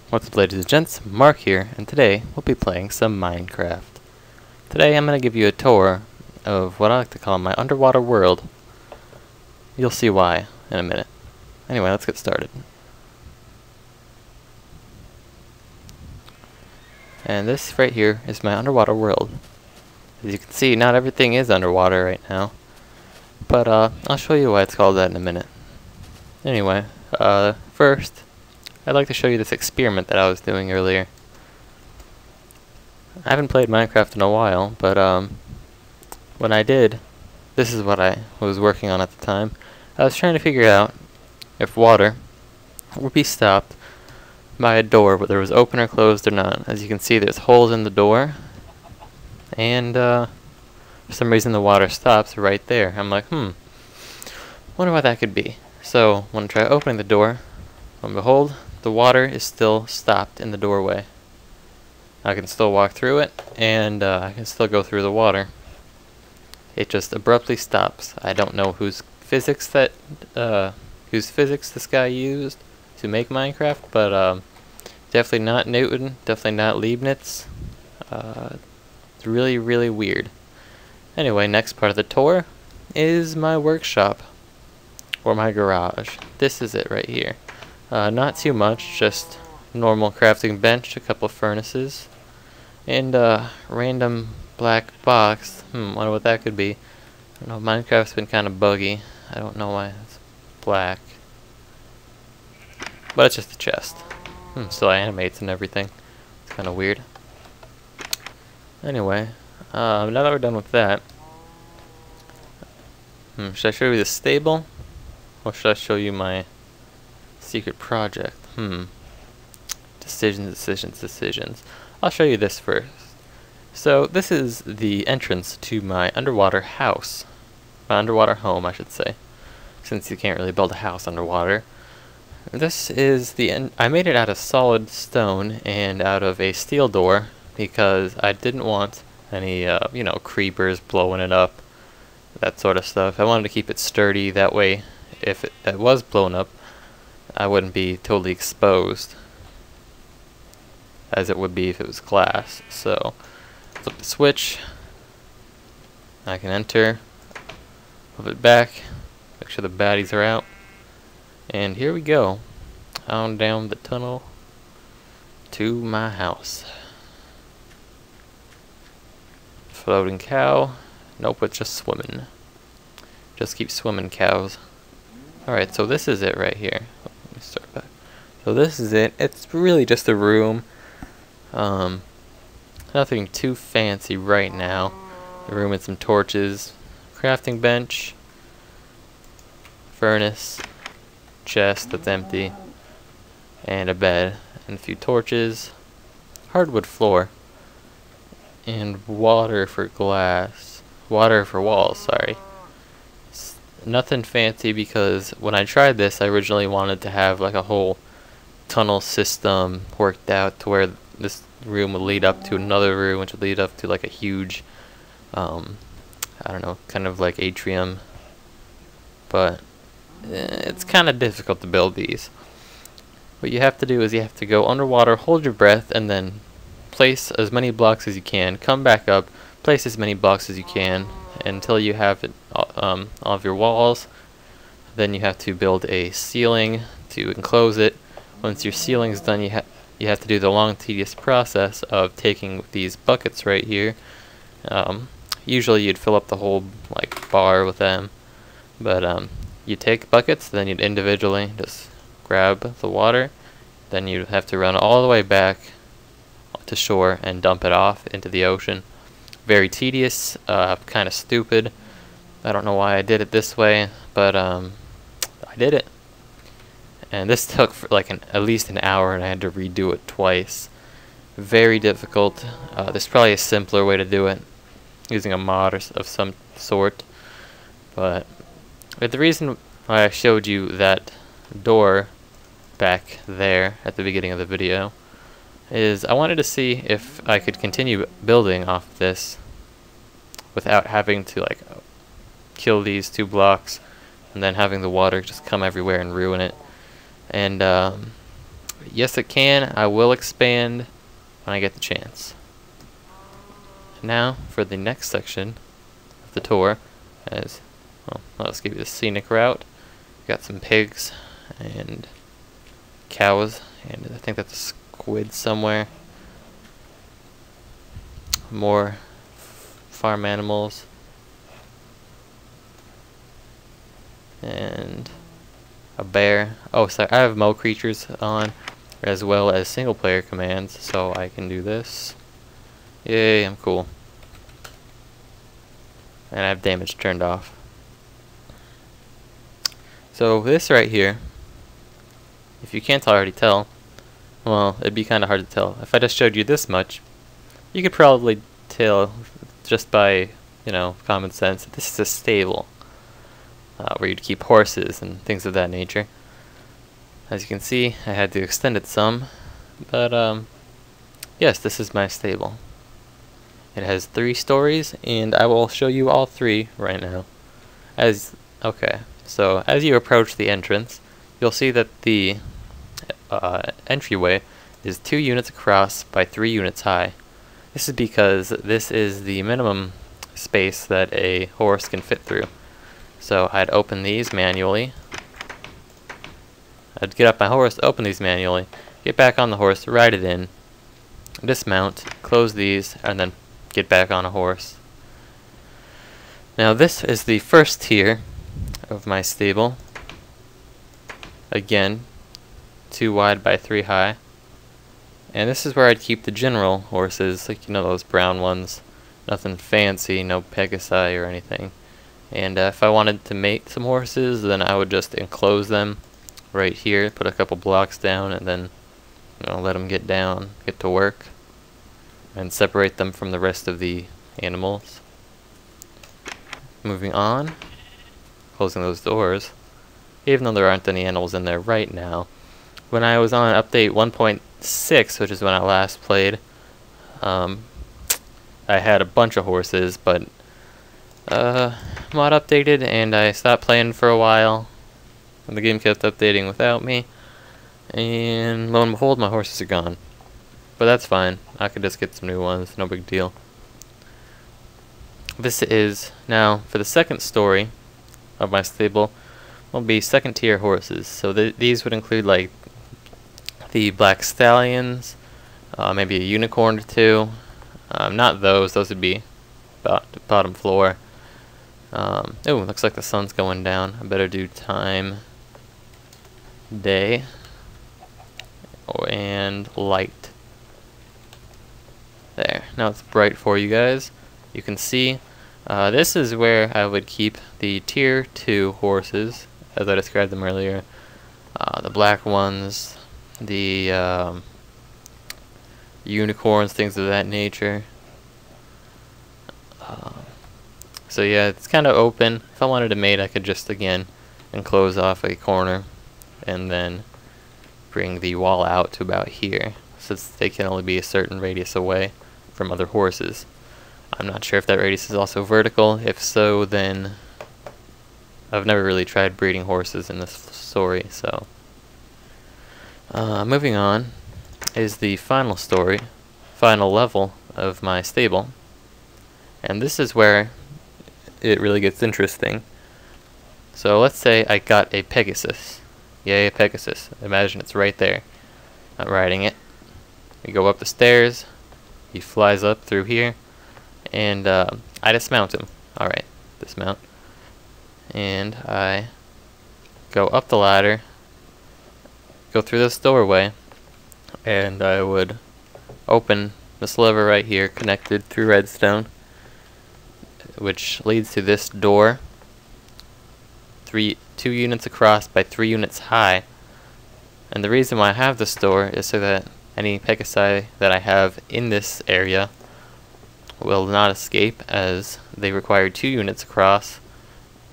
What's up, ladies and gents? Mark here, and today we'll be playing some Minecraft. Today I'm going to give you a tour of what I like to call my underwater world. You'll see why in a minute. Anyway, let's get started. And this right here is my underwater world. As you can see, not everything is underwater right now, but I'll show you why it's called that in a minute. Anyway, first, I'd like to show you this experiment that I was doing earlier. I haven't played Minecraft in a while, but when I did, this is what I was working on at the time. I was trying to figure out if water would be stopped by a door, whether it was open or closed or not. As you can see, there's holes in the door, and for some reason the water stops right there. I'm like, wonder what that could be. So when I try opening the door, lo and behold, the water is still stopped in the doorway. I can still walk through it, and I can still go through the water. It just abruptly stops. I don't know whose physics this guy used to make Minecraft, but definitely not Newton, definitely not Leibniz. It's really, really weird. Anyway, next part of the tour is my workshop, or my garage. This is it right here. Not too much, just normal crafting bench, a couple furnaces, and a random black box. Wonder what that could be. I don't know, Minecraft's been kind of buggy. I don't know why it's black. But it's just a chest. Still animates and everything. It's kind of weird. Anyway, now that we're done with that, should I show you the stable? Or should I show you my secret project? Decisions. I'll show you this first. So this is the entrance to my underwater house. My underwater home, I should say, since you can't really build a house underwater. This is the end. I made it out of solid stone and out of a steel door because I didn't want any, creepers blowing it up, that sort of stuff. I wanted to keep it sturdy, that way if it was blown up, I wouldn't be totally exposed as it would be if it was glass. So, flip the switch, I can enter, move it back, make sure the baddies are out, and here we go, on down the tunnel to my house. Floating cow, nope, it's just swimming. Just keep swimming, cows. Alright, so this is it right here. Let me start back. So this is it. It's really just a room. Nothing too fancy right now. A room with some torches, crafting bench, furnace, chest that's empty, and a bed, and a few torches, hardwood floor, and water for walls, sorry. Nothing fancy, because when I tried this, I originally wanted to have like a whole tunnel system worked out to where this room would lead up to another room, which would lead up to like a huge, I don't know, kind of like atrium. But it's kind of difficult to build these. What you have to do is you have to go underwater, hold your breath, and then place as many blocks as you can, come back up, place as many blocks as you can until you have it, all of your walls. Then you have to build a ceiling to enclose it. Once your ceiling's done, you have to do the long, tedious process of taking these buckets right here. Usually you'd fill up the whole bar with them, but you take buckets, then you'd individually just grab the water, then you'd have to run all the way back to shore and dump it off into the ocean. Very tedious, kind of stupid. I don't know why I did it this way, but I did it. And this took for at least an hour, and I had to redo it twice. Very difficult. There's probably a simpler way to do it, using a mod of some sort. But the reason why I showed you that door back there at the beginning of the video is I wanted to see if I could continue building off of this without having to kill these 2 blocks and then having the water just come everywhere and ruin it. And Yes, it can. I will expand when I get the chance. Now, for the next section of the tour, as well, let's give you the scenic route. Got some pigs and cows, and I think that's a squid somewhere. More farm animals. And a bear. Oh, sorry, I have Mo creatures on, as well as single player commands, so I can do this. Yay, I'm cool. And I have damage turned off. So this right here, if you can't already tell, well, it'd be kind of hard to tell. If I just showed you this much, you could probably tell just by, you know, common sense that this is a stable where you'd keep horses and things of that nature. As you can see, I had to extend it some, but yes, this is my stable. It has 3 stories, and I will show you all 3 right now. Okay, so as you approach the entrance, you'll see that the entryway is 2 units across by 3 units high. This is because this is the minimum space that a horse can fit through. So I'd open these manually. I'd get up my horse, open these manually, get back on the horse, ride it in, dismount, close these, and then get back on a horse. Now this is the first tier of my stable. Again, 2 wide by 3 high. And this is where I'd keep the general horses, like, you know, those brown ones. Nothing fancy, no Pegasi or anything. And if I wanted to mate some horses, then I would just enclose them right here, put a couple blocks down, and then, you know, let them get down, get to work, and separate them from the rest of the animals. Moving on, closing those doors, even though there aren't any animals in there right now. When I was on update 1.6, which is when I last played, I had a bunch of horses, but mod updated and I stopped playing for a while, and the game kept updating without me, and lo and behold, my horses are gone. But that's fine, I could just get some new ones, no big deal. This is, now, for the second story of my stable, will be second tier horses. So these would include, like, the black stallions, maybe a unicorn or 2. Not those would be bottom floor. Oh, looks like the sun's going down. I better do time, day, and light. There. Now it's bright for you guys. You can see this is where I would keep the tier 2 horses, as I described them earlier. The black ones, the unicorns, things of that nature. So yeah, it's kind of open. If I wanted to mate, I could just, again, enclose off a corner and then bring the wall out to about here, since they can only be a certain radius away from other horses. I'm not sure if that radius is also vertical. If so, then I've never really tried breeding horses in this story, so. Moving on is the final story, final level of my stable. And this is where it really gets interesting. So let's say I got a Pegasus. Yay, a Pegasus. Imagine it's right there. I'm riding it. We go up the stairs. He flies up through here. And I dismount him. Alright, dismount. And I go up the ladder, go through this doorway, and I would open this lever right here, connected through redstone, which leads to this door, 2 units across by 3 units high. And the reason why I have this door is so that any Pegasi that I have in this area will not escape, as they require 2 units across,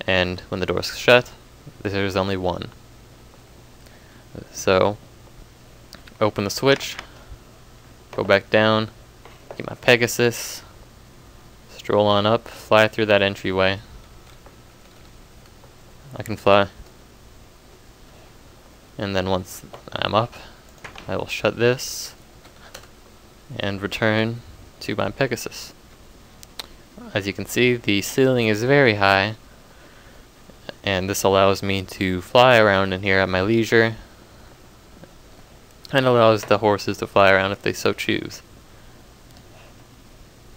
and when the door's shut, there's only 1. So, open the switch, go back down, get my Pegasus, stroll on up, fly through that entryway. I can fly. And then once I'm up, I will shut this and return to my Pegasus. As you can see, the ceiling is very high, and this allows me to fly around in here at my leisure, and allows the horses to fly around if they so choose.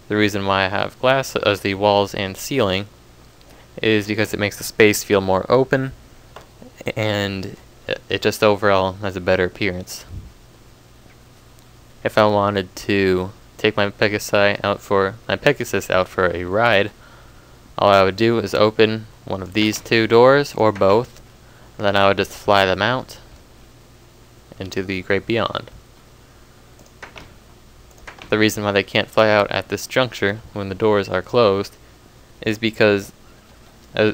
The reason why I have glass as the walls and ceiling is because it makes the space feel more open, and it just overall has a better appearance. If I wanted to take my Pegasus out for a ride, all I would do is open one of these two doors, or both, and then I would just fly them out into the great beyond. The reason why they can't fly out at this juncture when the doors are closed is because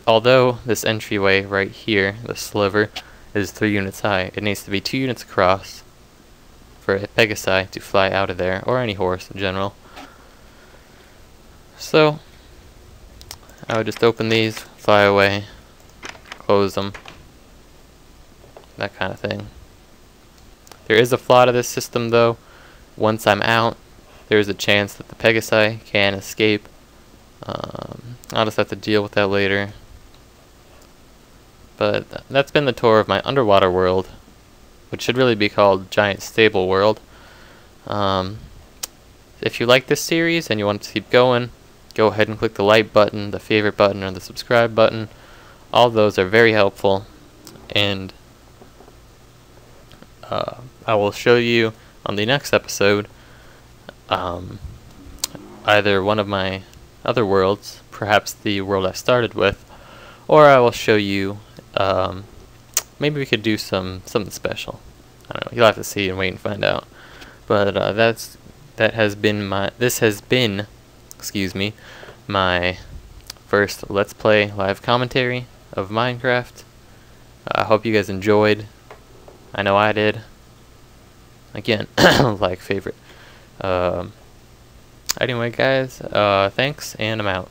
although this entryway right here, the sliver, is 3 units high, it needs to be 2 units across for a Pegasi to fly out of there, or any horse in general. So I would just open these, fly away, close them, that kind of thing. There is a flaw to this system though. Once I'm out, there is a chance that the Pegasi can escape. I'll just have to deal with that later. But that's been the tour of my underwater world, which should really be called Giant Stable World. If you like this series and you want to keep going, go ahead and click the like button, the favorite button, or the subscribe button. All those are very helpful, and I will show you on the next episode either one of my other worlds, perhaps the world I started with, or I will show you maybe we could do something special. I don't know, you'll have to see and wait and find out. But this has been my first Let's Play live commentary of Minecraft. I hope you guys enjoyed. I know I did. Again, like, favorite. Anyway guys, thanks, and I'm out.